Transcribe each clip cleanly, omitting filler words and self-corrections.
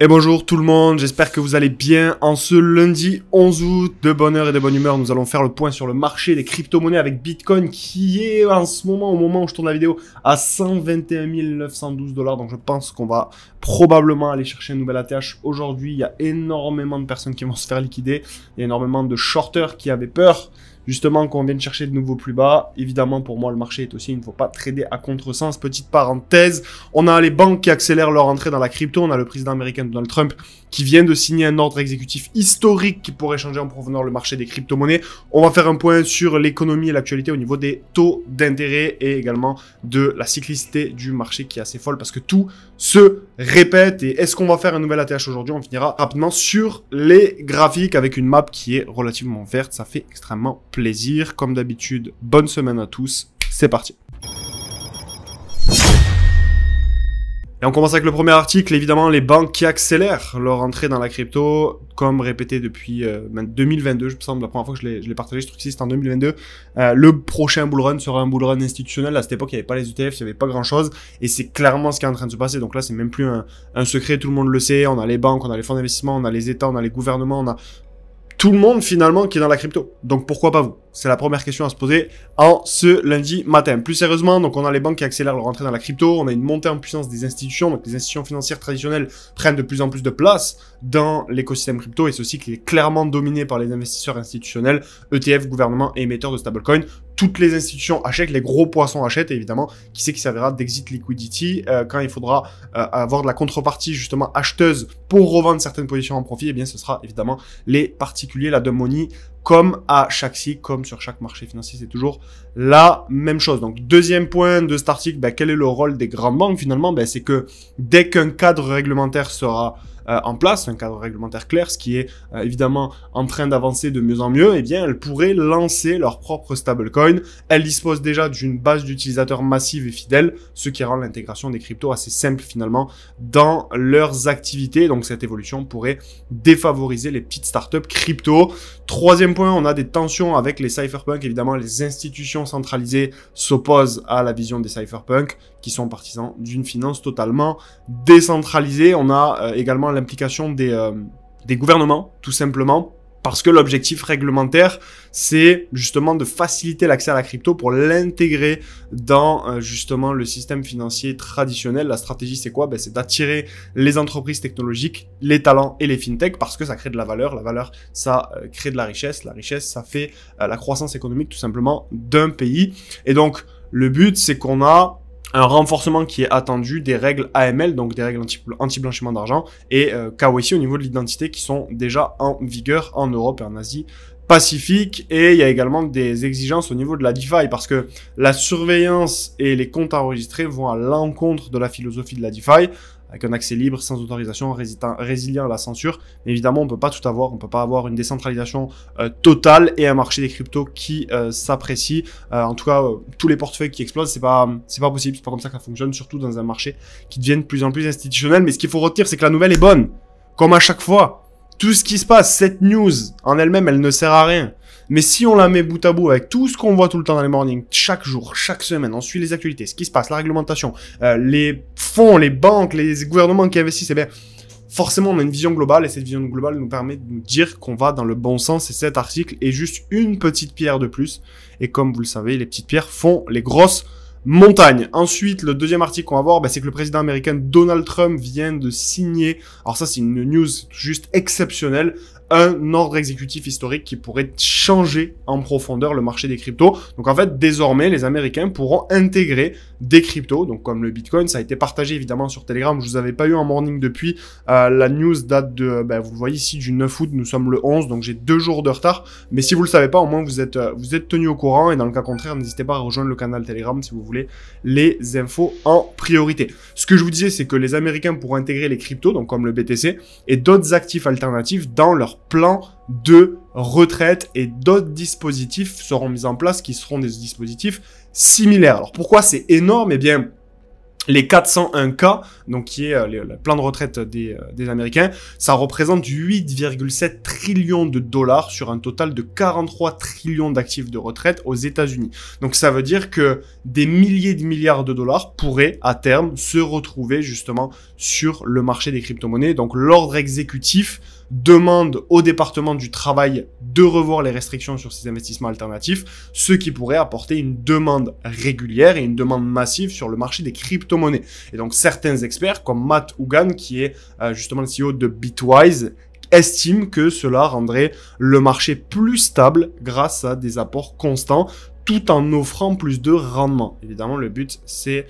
Et bonjour tout le monde, j'espère que vous allez bien. En ce lundi 11 août, de bonne heure et de bonne humeur, nous allons faire le point sur le marché des crypto-monnaies avec Bitcoin qui est en ce moment, au moment où je tourne la vidéo, à 121 912 $. Donc je pense qu'on va probablement aller chercher un nouvel ATH aujourd'hui. Il y a énormément de personnes qui vont se faire liquider. Il y a énormément de shorters qui avaient peur justement qu'on vienne chercher de nouveaux plus bas. Évidemment, pour moi, le marché est aussi, il ne faut pas trader à contresens. Petite parenthèse, on a les banques qui accélèrent leur entrée dans la crypto. On a le président américain Donald Trump qui vient de signer un ordre exécutif historique qui pourrait changer en profondeur le marché des crypto-monnaies. On va faire un point sur l'économie et l'actualité au niveau des taux d'intérêt et également de la cyclicité du marché qui est assez folle parce que tout se répète. Et est-ce qu'on va faire un nouvel ATH aujourd'hui? On finira rapidement sur les graphiques avec une map qui est relativement verte. Ça fait extrêmement plaisir. Comme d'habitude, bonne semaine à tous. C'est parti. Et on commence avec le premier article, évidemment, les banques qui accélèrent leur entrée dans la crypto, comme répété depuis 2022, je me semble, la première fois que je l'ai partagé, ce truc-ci, c'était en 2022. Le prochain bullrun sera un bullrun institutionnel. À cette époque, il n'y avait pas les ETF, il n'y avait pas grand-chose, et c'est clairement ce qui est en train de se passer. Donc là, c'est même plus un secret, tout le monde le sait. On a les banques, on a les fonds d'investissement, on a les États, on a les gouvernements, on a tout le monde finalement qui est dans la crypto. Donc pourquoi pas vous? C'est la première question à se poser en ce lundi matin. Plus sérieusement, donc on a les banques qui accélèrent leur entrée dans la crypto, on a une montée en puissance des institutions, donc les institutions financières traditionnelles prennent de plus en plus de place dans l'écosystème crypto et ce cycle est clairement dominé par les investisseurs institutionnels, ETF, gouvernements et émetteurs de stablecoin. Toutes les institutions achètent, les gros poissons achètent, et évidemment, qui c'est qui servira d'exit liquidity quand il faudra avoir de la contrepartie justement acheteuse pour revendre certaines positions en profit, et bien ce sera évidemment les particuliers, la dumb money, comme à chaque cycle, comme sur chaque marché financier, c'est toujours la même chose. Donc, deuxième point de cet article, quel est le rôle des grandes banques finalement? C'est que dès qu'un cadre réglementaire sera en place, un cadre réglementaire clair, ce qui est évidemment en train d'avancer de mieux en mieux, eh bien, elles pourraient lancer leur propre stablecoin. Elles disposent déjà d'une base d'utilisateurs massive et fidèle, ce qui rend l'intégration des cryptos assez simple finalement dans leurs activités. Donc, cette évolution pourrait défavoriser les petites startups crypto. Troisième point, on a des tensions avec les cypherpunks. Évidemment, les institutions centralisées s'opposent à la vision des cypherpunks, qui sont partisans d'une finance totalement décentralisée. On a également l'implication des gouvernements, tout simplement, parce que l'objectif réglementaire, c'est justement de faciliter l'accès à la crypto pour l'intégrer dans justement le système financier traditionnel. La stratégie, c'est quoi? C'est d'attirer les entreprises technologiques, les talents et les fintechs parce que ça crée de la valeur. La valeur, ça crée de la richesse. La richesse, ça fait la croissance économique tout simplement d'un pays. Et donc, le but, c'est qu'on a un renforcement qui est attendu des règles AML, donc des règles anti-blanchiment d'argent, et KYC au niveau de l'identité qui sont déjà en vigueur en Europe et en Asie Pacifique. Et il y a également des exigences au niveau de la DeFi parce que la surveillance et les comptes enregistrés vont à l'encontre de la philosophie de la DeFi, avec un accès libre, sans autorisation, résilient à la censure. Mais évidemment, on peut pas tout avoir. On peut pas avoir une décentralisation totale et un marché des cryptos qui s'apprécie. En tout cas, tous les portefeuilles qui explosent, c'est pas possible. C'est pas comme ça que ça fonctionne, surtout dans un marché qui devient de plus en plus institutionnel. Mais ce qu'il faut retenir, c'est que la nouvelle est bonne. Comme à chaque fois. Tout ce qui se passe, cette news en elle-même, elle ne sert à rien. Mais si on la met bout à bout avec tout ce qu'on voit tout le temps dans les mornings, chaque jour, chaque semaine, on suit les actualités, ce qui se passe, la réglementation, les fonds, les banques, les gouvernements qui investissent, eh bien, forcément, on a une vision globale et cette vision globale nous permet de nous dire qu'on va dans le bon sens et cet article est juste une petite pierre de plus. Et comme vous le savez, les petites pierres font les grosses montagnes. Ensuite, le deuxième article qu'on va voir, c'est que le président américain Donald Trump vient de signer, alors ça c'est une news juste exceptionnelle, un ordre exécutif historique qui pourrait changer en profondeur le marché des cryptos. Donc en fait, désormais, les Américains pourront intégrer des cryptos, donc comme le Bitcoin. Ça a été partagé évidemment sur Telegram, je vous avais pas eu en morning depuis. La news date de, vous le voyez ici, du 9 août, nous sommes le 11, donc j'ai 2 jours de retard. Mais si vous le savez pas, au moins vous êtes tenu au courant, et dans le cas contraire, n'hésitez pas à rejoindre le canal Telegram si vous voulez les infos en priorité. Ce que je vous disais, c'est que les Américains pourront intégrer les cryptos, donc comme le BTC, et d'autres actifs alternatifs dans leur plan de retraite, et d'autres dispositifs seront mis en place qui seront des dispositifs similaires. Alors pourquoi c'est énorme? Eh bien, les 401K, donc qui est le plan de retraite des Américains, ça représente 8,7 trillions de dollars sur un total de 43 trillions d'actifs de retraite aux États-Unis. Donc ça veut dire que des milliers de milliards de dollars pourraient à terme se retrouver justement sur le marché des crypto-monnaies. Donc l'ordre exécutif demande au département du travail de revoir les restrictions sur ces investissements alternatifs, ce qui pourrait apporter une demande régulière et une demande massive sur le marché des crypto-monnaies. Et donc certains experts, comme Matt Hougan, qui est justement le CEO de Bitwise, estiment que cela rendrait le marché plus stable grâce à des apports constants, tout en offrant plus de rendement. Évidemment, le but, c'est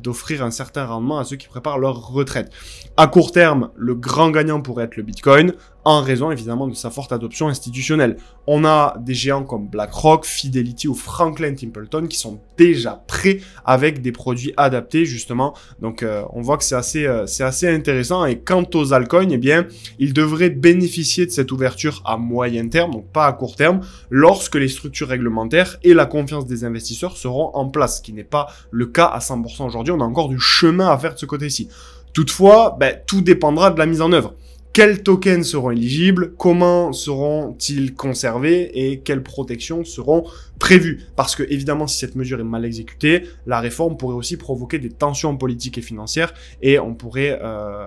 d'offrir un certain rendement à ceux qui préparent leur retraite. À court terme, le grand gagnant pourrait être le Bitcoin, en raison évidemment de sa forte adoption institutionnelle. On a des géants comme BlackRock, Fidelity ou Franklin Templeton qui sont déjà prêts avec des produits adaptés justement. Donc on voit que c'est assez intéressant. Et quant aux altcoins, eh bien, ils devraient bénéficier de cette ouverture à moyen terme, donc pas à court terme, lorsque les structures réglementaires et la confiance des investisseurs seront en place, ce qui n'est pas le cas à 100% aujourd'hui. On a encore du chemin à faire de ce côté-ci. Toutefois, tout dépendra de la mise en œuvre. Quels tokens seront éligibles? Comment seront-ils conservés? Et quelles protections seront prévues? Parce que, évidemment, si cette mesure est mal exécutée, la réforme pourrait aussi provoquer des tensions politiques et financières et on pourrait,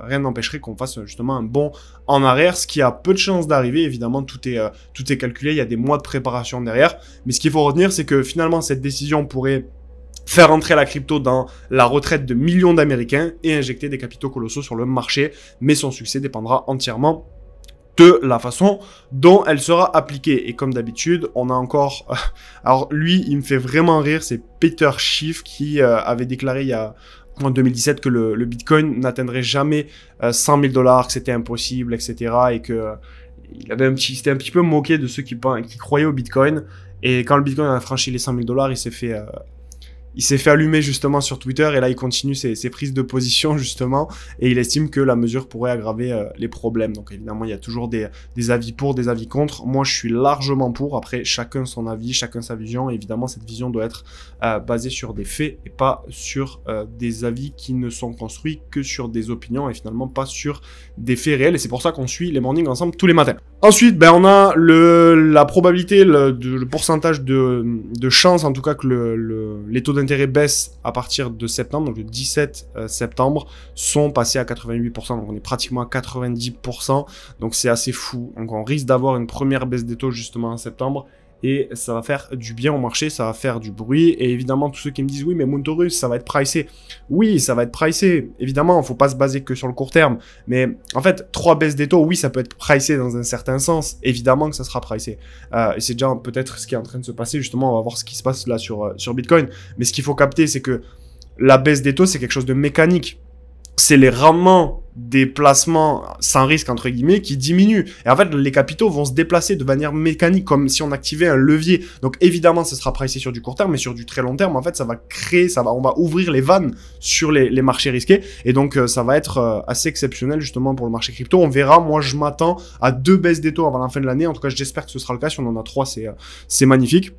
rien n'empêcherait qu'on fasse justement un bond en arrière, ce qui a peu de chances d'arriver. Évidemment, tout est calculé, il y a des mois de préparation derrière. Mais ce qu'il faut retenir, c'est que finalement, cette décision pourrait faire entrer la crypto dans la retraite de millions d'Américains et injecter des capitaux colossaux sur le marché, mais son succès dépendra entièrement de la façon dont elle sera appliquée. Et comme d'habitude, on a encore... alors lui, il me fait vraiment rire, c'est Peter Schiff qui avait déclaré en 2017 que le Bitcoin n'atteindrait jamais 100 000 $, que c'était impossible, etc. Et que s'était un petit peu moqué de ceux qui croyaient au Bitcoin. Et quand le Bitcoin a franchi les 100 000 $, il s'est fait allumer justement sur Twitter et là il continue ses prises de position justement et il estime que la mesure pourrait aggraver les problèmes. Donc évidemment il y a toujours des avis pour, des avis contre. Moi je suis largement pour, après chacun son avis, chacun sa vision et évidemment cette vision doit être basée sur des faits et pas sur des avis qui ne sont construits que sur des opinions et finalement pas sur des faits réels et c'est pour ça qu'on suit les mornings ensemble tous les matins. Ensuite, on a la probabilité, le pourcentage de chance, en tout cas, que les taux d'intérêt baissent à partir de septembre, donc le 17 septembre, sont passés à 88%, donc on est pratiquement à 90%, donc c'est assez fou. Donc on risque d'avoir une première baisse des taux justement en septembre, et ça va faire du bien au marché, ça va faire du bruit, et évidemment tous ceux qui me disent oui mais Moontaurus ça va être pricé, oui ça va être pricé, évidemment il faut pas se baser que sur le court terme, mais en fait 3 baisses des taux, oui ça peut être pricé dans un certain sens, évidemment que ça sera pricé, et c'est déjà peut-être ce qui est en train de se passer, justement on va voir ce qui se passe là sur Bitcoin, mais ce qu'il faut capter c'est que la baisse des taux c'est quelque chose de mécanique, c'est les rendements des placements sans risque, entre guillemets, qui diminuent. Et en fait, les capitaux vont se déplacer de manière mécanique, comme si on activait un levier. Donc, évidemment, ce sera pricé sur du court terme, mais sur du très long terme, en fait, on va ouvrir les vannes sur les marchés risqués. Et donc, ça va être assez exceptionnel, justement, pour le marché crypto. On verra. Moi, je m'attends à 2 baisses des taux avant la fin de l'année. En tout cas, j'espère que ce sera le cas. Si on en a 3, c'est magnifique.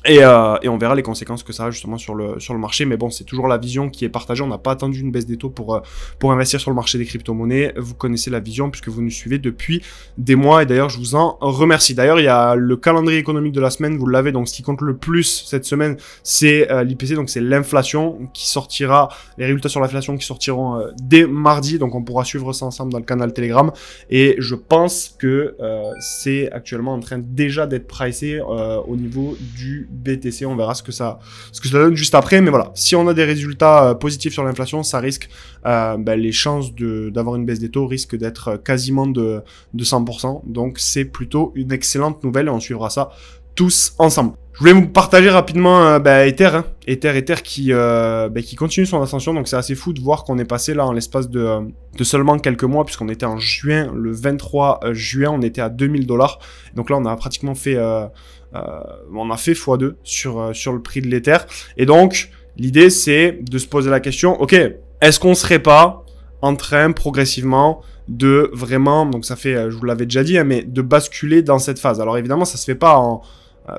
Et on verra les conséquences que ça a justement sur le marché. Mais bon, c'est toujours la vision qui est partagée. On n'a pas attendu une baisse des taux pour investir sur le marché des crypto-monnaies. Vous connaissez la vision puisque vous nous suivez depuis des mois. Et d'ailleurs, je vous en remercie. D'ailleurs, il y a le calendrier économique de la semaine. Vous l'avez. Donc, ce qui compte le plus cette semaine, c'est l'IPC. Donc, c'est l'inflation qui sortira. Les résultats sur l'inflation qui sortiront dès mardi. Donc, on pourra suivre ça ensemble dans le canal Telegram. Et je pense que c'est actuellement en train déjà d'être pricé au niveau du BTC, on verra ce que ça donne juste après, mais voilà, si on a des résultats positifs sur l'inflation, ça risque, les chances d'avoir une baisse des taux risquent d'être quasiment de 100%, donc c'est plutôt une excellente nouvelle et on suivra ça tous ensemble. Je voulais vous partager rapidement Ether, Ether qui continue son ascension, donc c'est assez fou de voir qu'on est passé là en l'espace de seulement quelques mois, puisqu'on était en juin, le 23 juin, on était à 2000 $, donc là on a pratiquement fait on a fait x2 sur le prix de l'Ether. Et donc, l'idée, c'est de se poser la question, ok, est-ce qu'on serait pas en train progressivement de vraiment, donc ça fait, je vous l'avais déjà dit, mais de basculer dans cette phase. Alors évidemment, ça se fait pas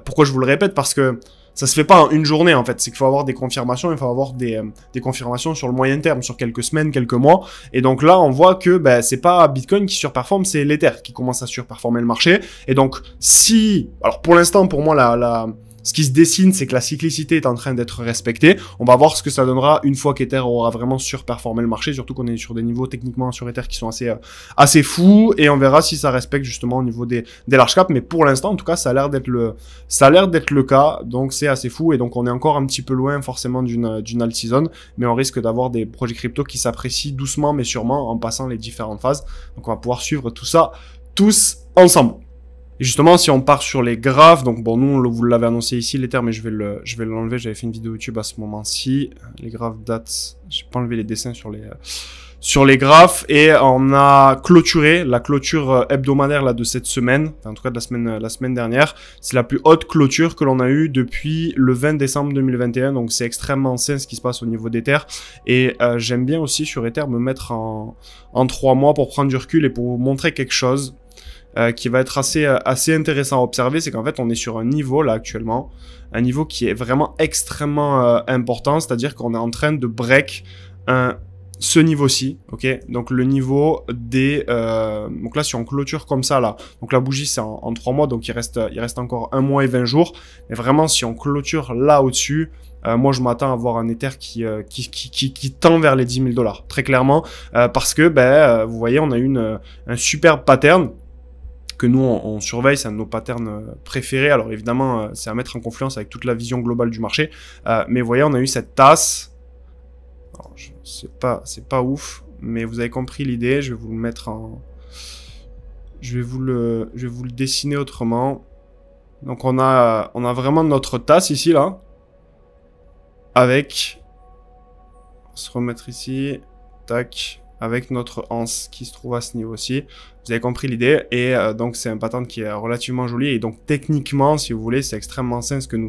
pourquoi je vous le répète? Parce que ça se fait pas en une journée en fait, c'est qu'il faut avoir des confirmations, il faut avoir des confirmations sur le moyen terme, sur quelques semaines, quelques mois, et donc là on voit que ben, c'est pas Bitcoin qui surperforme, c'est l'Ether qui commence à surperformer le marché, et donc si, alors pour l'instant pour moi ce qui se dessine, c'est que la cyclicité est en train d'être respectée. On va voir ce que ça donnera une fois qu'Ether aura vraiment surperformé le marché, surtout qu'on est sur des niveaux techniquement sur Ether qui sont assez fous, et on verra si ça respecte justement au niveau des large caps. Mais pour l'instant, en tout cas, ça a l'air d'être le cas. Donc c'est assez fou, et donc on est encore un petit peu loin forcément d'une alt season, mais on risque d'avoir des projets crypto qui s'apprécient doucement mais sûrement en passant les différentes phases. Donc on va pouvoir suivre tout ça tous ensemble. Et justement, si on part sur les graphes, donc bon, nous, vous l'avez annoncé ici, l'Ether, mais je vais l'enlever, j'avais fait une vidéo YouTube à ce moment-ci. Les graphes datent, j'ai pas enlevé les dessins sur les graphes, et on a clôturé, la clôture hebdomadaire, là, de cette semaine, enfin, en tout cas, de la semaine dernière. C'est la plus haute clôture que l'on a eue depuis le 20 décembre 2021, donc c'est extrêmement sain ce qui se passe au niveau d'Ether. Et j'aime bien aussi sur Ether me mettre en 3 mois pour prendre du recul et pour vous montrer quelque chose. Qui va être assez intéressant à observer, c'est qu'en fait on est sur un niveau là actuellement, un niveau qui est vraiment extrêmement important, c'est-à-dire qu'on est en train de break ce niveau-ci, ok, donc le niveau des, donc là si on clôture comme ça là, donc la bougie c'est en 3 mois, donc il reste encore 1 mois et 20 jours, mais vraiment si on clôture là au-dessus, moi je m'attends à voir un Ether qui tend vers les 10 000 $, très clairement, parce que vous voyez on a eu un superbe pattern que nous on surveille, c'est un de nos patterns préférés. Alors évidemment, c'est à mettre en confluence avec toute la vision globale du marché. Mais vous voyez, on a eu cette tasse. Alors, c'est pas ouf, mais vous avez compris l'idée. Je vais vous le mettre en, je vais vous le dessiner autrement. Donc on a vraiment notre tasse ici là, avec, on va se remettre ici, tac, avec notre anse qui se trouve à ce niveau-ci. Vous avez compris l'idée, et donc c'est un pattern qui est relativement joli, et donc techniquement, si vous voulez, c'est extrêmement sain ce que nous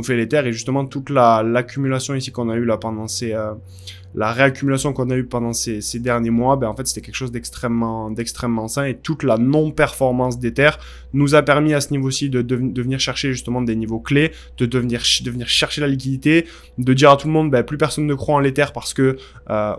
fait l'Ether, et justement toute l'accumulation ici qu'on a eu là pendant la réaccumulation qu'on a eu pendant ces derniers mois, en fait c'était quelque chose d'extrêmement sain, et toute la non-performance d'Ether nous a permis à ce niveau-ci de venir chercher justement des niveaux clés, de venir chercher la liquidité, de dire à tout le monde plus personne ne croit en l'Ether parce que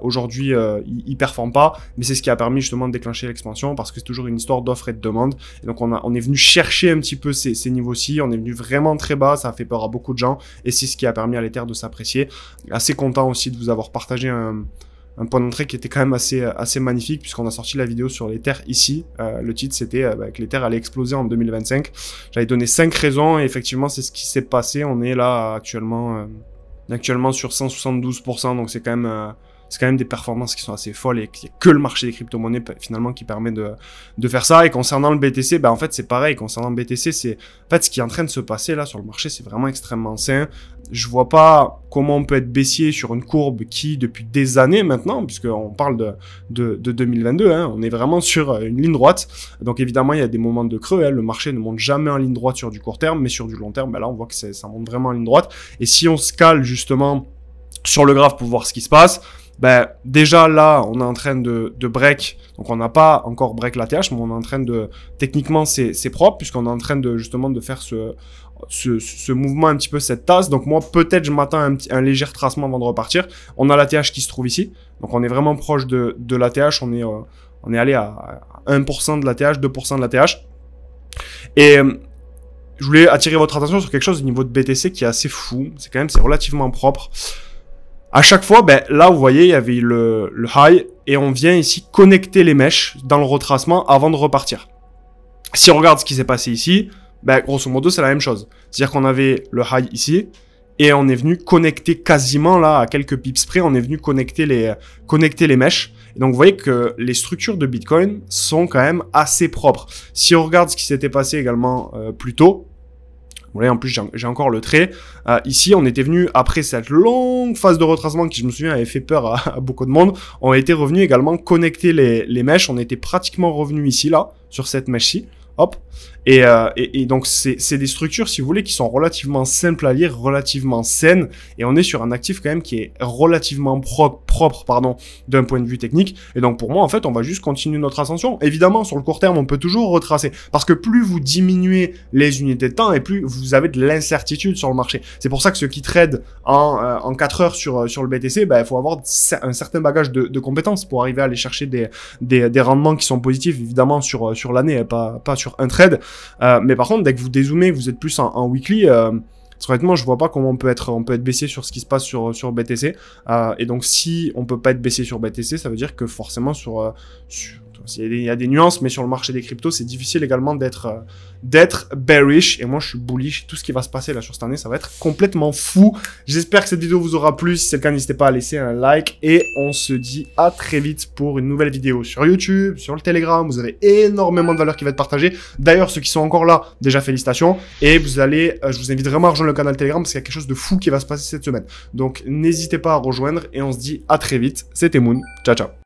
aujourd'hui il performe pas, mais c'est ce qui a permis justement de déclencher l'expansion, parce que c'est toujours une histoire d'offre et de demande, et donc on est venu chercher un petit peu ces niveaux-ci, on est venu vraiment très bas, ça a fait peur à beaucoup de gens, et c'est ce qui a permis à l'Ether de s'apprécier. Assez content aussi de vous avoir partagé un point d'entrée qui était quand même assez magnifique, puisqu'on a sorti la vidéo sur l'Ether ici. Le titre c'était que l'Ether allait exploser en 2025. J'avais donné 5 raisons, et effectivement c'est ce qui s'est passé. On est là actuellement sur 172%, donc c'est quand même des performances qui sont assez folles, et qu'il n'y a que le marché des crypto-monnaies finalement qui permet de faire ça. Et concernant le BTC, en fait c'est pareil. Concernant le BTC, c'est en fait ce qui est en train de se passer là sur le marché, c'est vraiment extrêmement sain. Je vois pas comment on peut être baissier sur une courbe qui, depuis des années maintenant, puisqu'on parle de 2022, on est vraiment sur une ligne droite. Donc évidemment, il y a des moments de creux, le marché ne monte jamais en ligne droite sur du court terme, mais sur du long terme, là on voit que ça monte vraiment en ligne droite. Et si on se cale justement sur le graphe pour voir ce qui se passe, déjà là, on est en train de break, donc on n'a pas encore break l'ATH, mais on est en train de, techniquement c'est propre, puisqu'on est en train de justement de faire ce mouvement un petit peu, cette tasse. Donc moi peut-être je m'attends à un léger retracement avant de repartir. On a l'ATH qui se trouve ici, donc on est vraiment proche de l'ATH, on est allé à 1% de l'ATH, 2% de l'ATH, et je voulais attirer votre attention sur quelque chose au niveau de BTC qui est assez fou, c'est relativement propre. À chaque fois, là, vous voyez, il y avait le high, et on vient ici connecter les mèches dans le retracement avant de repartir. Si on regarde ce qui s'est passé ici, grosso modo, c'est la même chose. C'est-à-dire qu'on avait le high ici, et on est venu connecter quasiment, là, à quelques pips près, on est venu connecter les mèches. Et donc, vous voyez que les structures de Bitcoin sont quand même assez propres. Si on regarde ce qui s'était passé également plus tôt, vous voyez, en plus, j'ai encore le trait. Ici, on était venu, après cette longue phase de retracement qui, je me souviens, avait fait peur à beaucoup de monde, on était revenu également connecter les mèches. On était pratiquement revenu ici, là, sur cette mèche-ci. hop. Et donc, c'est des structures, si vous voulez, qui sont relativement simples à lire, relativement saines. Et on est sur un actif quand même qui est relativement propre, pardon, d'un point de vue technique. Et donc, pour moi, en fait, on va juste continuer notre ascension. Évidemment, sur le court terme, on peut toujours retracer. Parce que plus vous diminuez les unités de temps et plus vous avez de l'incertitude sur le marché. C'est pour ça que ceux qui tradent en 4 heures sur le BTC, il faut avoir un certain bagage de compétences pour arriver à aller chercher des rendements qui sont positifs, évidemment, sur l'année, pas sur un trade. Mais par contre, dès que vous dézoomez, que vous êtes plus en weekly, honnêtement, je vois pas comment on peut être baissé sur ce qui se passe sur BTC. Et donc, si on peut pas être baissé sur BTC, ça veut dire que forcément il y a des nuances, mais sur le marché des cryptos, c'est difficile également d'être bearish. Et moi, je suis bullish. Tout ce qui va se passer là sur cette année, ça va être complètement fou. J'espère que cette vidéo vous aura plu. Si c'est le cas, n'hésitez pas à laisser un like. Et on se dit à très vite pour une nouvelle vidéo sur YouTube, sur le Telegram. Vous avez énormément de valeur qui va être partagée. D'ailleurs, ceux qui sont encore là, déjà félicitations. Et je vous invite vraiment à rejoindre le canal Telegram parce qu'il y a quelque chose de fou qui va se passer cette semaine. Donc, n'hésitez pas à rejoindre et on se dit à très vite. C'était Moon. Ciao, ciao.